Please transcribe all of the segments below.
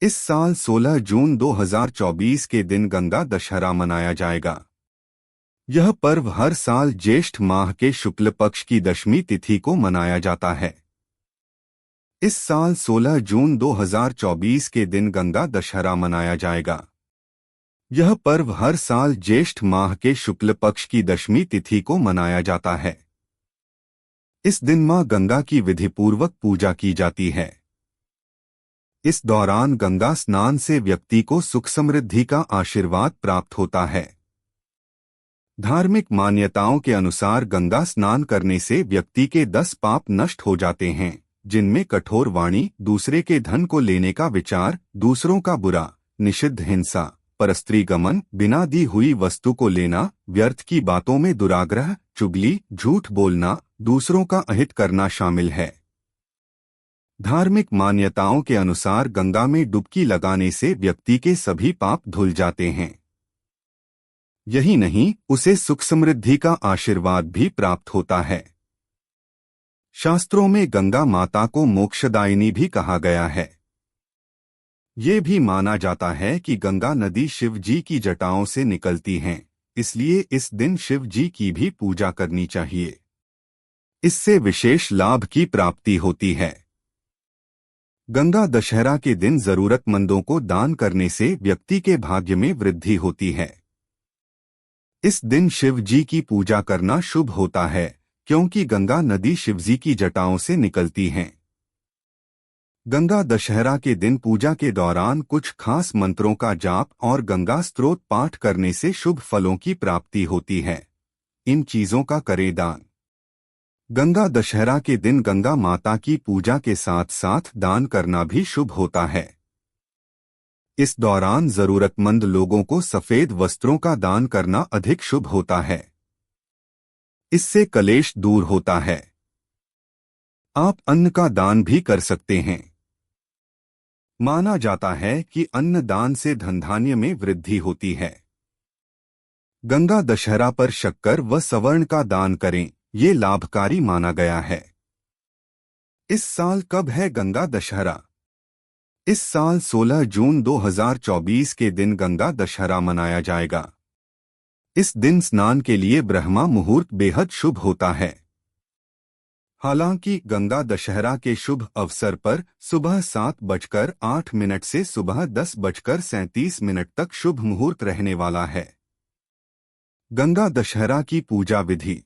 इस साल 16 जून 2024 के दिन गंगा दशहरा मनाया जाएगा। यह पर्व हर साल ज्येष्ठ माह के शुक्ल पक्ष की दशमी तिथि को मनाया जाता है। इस साल 16 जून 2024 के दिन गंगा दशहरा मनाया जाएगा। यह पर्व हर साल ज्येष्ठ माह के शुक्ल पक्ष की दशमी तिथि को मनाया जाता है। इस दिन मां गंगा की विधिपूर्वक पूजा की जाती है। इस दौरान गंगा स्नान से व्यक्ति को सुख समृद्धि का आशीर्वाद प्राप्त होता है। धार्मिक मान्यताओं के अनुसार गंगा स्नान करने से व्यक्ति के 10 पाप नष्ट हो जाते हैं, जिनमें कठोर वाणी, दूसरे के धन को लेने का विचार, दूसरों का बुरा, निषिद्ध हिंसा, परस्त्री गमन, बिना दी हुई वस्तु को लेना, व्यर्थ की बातों में दुराग्रह, चुगली, झूठ बोलना, दूसरों का अहित करना शामिल है। धार्मिक मान्यताओं के अनुसार गंगा में डुबकी लगाने से व्यक्ति के सभी पाप धुल जाते हैं। यही नहीं, उसे सुख समृद्धि का आशीर्वाद भी प्राप्त होता है। शास्त्रों में गंगा माता को मोक्षदायिनी भी कहा गया है। ये भी माना जाता है कि गंगा नदी शिव जी की जटाओं से निकलती हैं, इसलिए इस दिन शिव जी की भी पूजा करनी चाहिए। इससे विशेष लाभ की प्राप्ति होती है। गंगा दशहरा के दिन जरूरतमंदों को दान करने से व्यक्ति के भाग्य में वृद्धि होती है। इस दिन शिव जी की पूजा करना शुभ होता है, क्योंकि गंगा नदी शिवजी की जटाओं से निकलती हैं। गंगा दशहरा के दिन पूजा के दौरान कुछ खास मंत्रों का जाप और गंगा स्तोत्र पाठ करने से शुभ फलों की प्राप्ति होती है। इन चीजों का करें दान। गंगा दशहरा के दिन गंगा माता की पूजा के साथ साथ दान करना भी शुभ होता है। इस दौरान जरूरतमंद लोगों को सफेद वस्त्रों का दान करना अधिक शुभ होता है। इससे कलेश दूर होता है। आप अन्न का दान भी कर सकते हैं। माना जाता है कि अन्न दान से धनधान्य में वृद्धि होती है। गंगा दशहरा पर शक्कर व स्वर्ण का दान करें, ये लाभकारी माना गया है। इस साल कब है गंगा दशहरा? इस साल 16 जून 2024 के दिन गंगा दशहरा मनाया जाएगा। इस दिन स्नान के लिए ब्रह्मा मुहूर्त बेहद शुभ होता है। हालांकि गंगा दशहरा के शुभ अवसर पर सुबह 7:08 से सुबह 10:37 तक शुभ मुहूर्त रहने वाला है। गंगा दशहरा की पूजा विधि।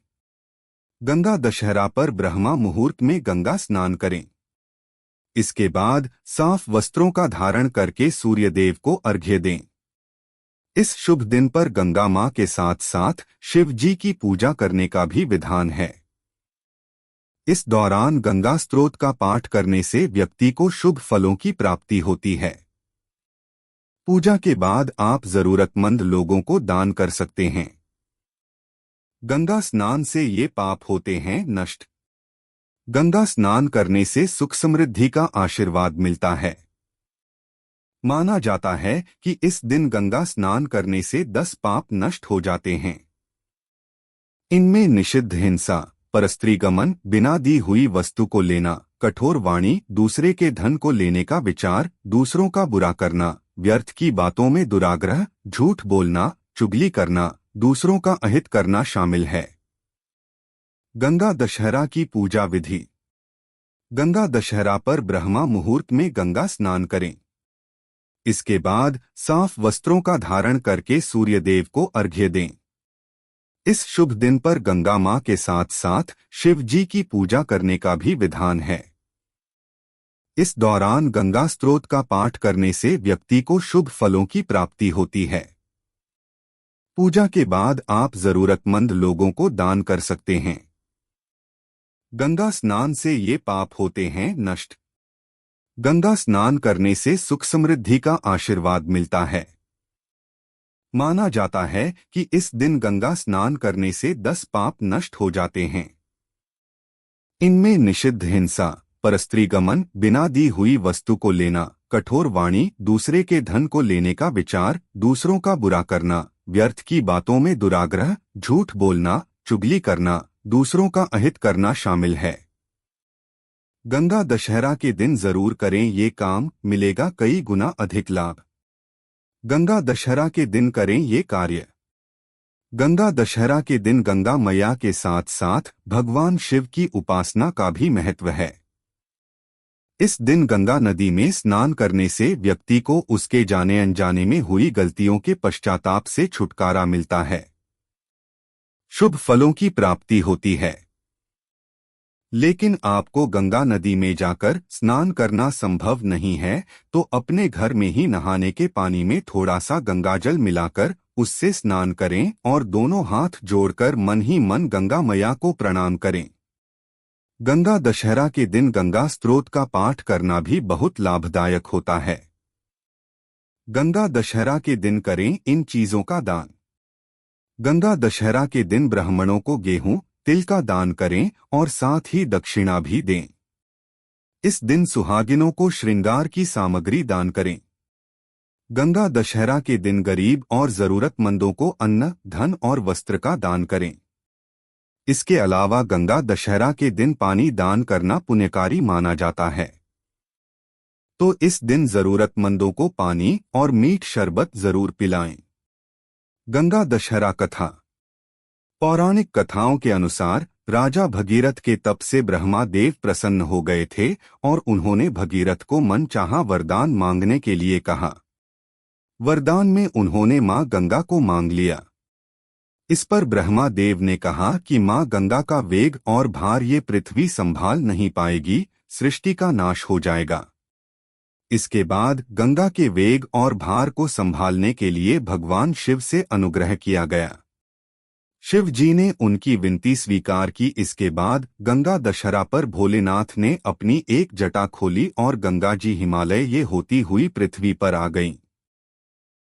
गंगा दशहरा पर ब्रह्मा मुहूर्त में गंगा स्नान करें। इसके बाद साफ वस्त्रों का धारण करके सूर्यदेव को अर्घ्य दें। इस शुभ दिन पर गंगा मां के साथ साथ शिव जी की पूजा करने का भी विधान है। इस दौरान गंगा स्तोत्र का पाठ करने से व्यक्ति को शुभ फलों की प्राप्ति होती है। पूजा के बाद आप जरूरतमंद लोगों को दान कर सकते हैं। गंगा स्नान से ये पाप होते हैं नष्ट। गंगा स्नान करने से सुख समृद्धि का आशीर्वाद मिलता है। माना जाता है कि इस दिन गंगा स्नान करने से 10 पाप नष्ट हो जाते हैं। इनमें निषिद्ध हिंसा, परस्त्री गमन, बिना दी हुई वस्तु को लेना, कठोर वाणी, दूसरे के धन को लेने का विचार, दूसरों का बुरा करना, व्यर्थ की बातों में दुराग्रह, झूठ बोलना, चुगली करना, दूसरों का अहित करना शामिल है। गंगा दशहरा की पूजा विधि। गंगा दशहरा पर ब्रह्मा मुहूर्त में गंगा स्नान करें। इसके बाद साफ वस्त्रों का धारण करके सूर्यदेव को अर्घ्य दें। इस शुभ दिन पर गंगा मां के साथ साथ शिव जी की पूजा करने का भी विधान है। इस दौरान गंगा स्तोत्र का पाठ करने से व्यक्ति को शुभ फलों की प्राप्ति होती है। पूजा के बाद आप जरूरतमंद लोगों को दान कर सकते हैं। गंगा स्नान से ये पाप होते हैं नष्ट। गंगा स्नान करने से सुख समृद्धि का आशीर्वाद मिलता है। माना जाता है कि इस दिन गंगा स्नान करने से 10 पाप नष्ट हो जाते हैं। इनमें निषिद्ध हिंसा, परस्त्री गमन, बिना दी हुई वस्तु को लेना, कठोर वाणी, दूसरे के धन को लेने का विचार, दूसरों का बुरा करना, व्यर्थ की बातों में दुराग्रह, झूठ बोलना, चुगली करना, दूसरों का अहित करना शामिल है। गंगा दशहरा के दिन जरूर करें ये काम, मिलेगा कई गुना अधिक लाभ। गंगा दशहरा के दिन करें ये कार्य। गंगा दशहरा के दिन गंगा मैया के साथ साथ भगवान शिव की उपासना का भी महत्व है। इस दिन गंगा नदी में स्नान करने से व्यक्ति को उसके जाने अनजाने में हुई गलतियों के पश्चाताप से छुटकारा मिलता है, शुभ फलों की प्राप्ति होती है। लेकिन आपको गंगा नदी में जाकर स्नान करना संभव नहीं है, तो अपने घर में ही नहाने के पानी में थोड़ा सा गंगाजल मिलाकर उससे स्नान करें और दोनों हाथ जोड़कर मन ही मन गंगा मैया को प्रणाम करें। गंगा दशहरा के दिन गंगा स्तोत्र का पाठ करना भी बहुत लाभदायक होता है। गंगा दशहरा के दिन करें इन चीजों का दान। गंगा दशहरा के दिन ब्राह्मणों को गेहूं, तिल का दान करें और साथ ही दक्षिणा भी दें। इस दिन सुहागिनों को श्रृंगार की सामग्री दान करें। गंगा दशहरा के दिन गरीब और जरूरतमंदों को अन्न, धन और वस्त्र का दान करें। इसके अलावा गंगा दशहरा के दिन पानी दान करना पुण्यकारी माना जाता है, तो इस दिन जरूरतमंदों को पानी और मीठ शरबत जरूर पिलाएं। गंगा दशहरा कथा। पौराणिक कथाओं के अनुसार राजा भगीरथ के तप से ब्रह्मा देव प्रसन्न हो गए थे और उन्होंने भगीरथ को मनचाहा वरदान मांगने के लिए कहा। वरदान में उन्होंने मां गंगा को मांग लिया। इस पर ब्रह्मा देव ने कहा कि मां गंगा का वेग और भार ये पृथ्वी संभाल नहीं पाएगी, सृष्टि का नाश हो जाएगा। इसके बाद गंगा के वेग और भार को संभालने के लिए भगवान शिव से अनुग्रह किया गया। शिव जी ने उनकी विनती स्वीकार की। इसके बाद गंगा दशहरा पर भोलेनाथ ने अपनी एक जटा खोली और गंगा जी हिमालय ये होती हुई पृथ्वी पर आ गईं।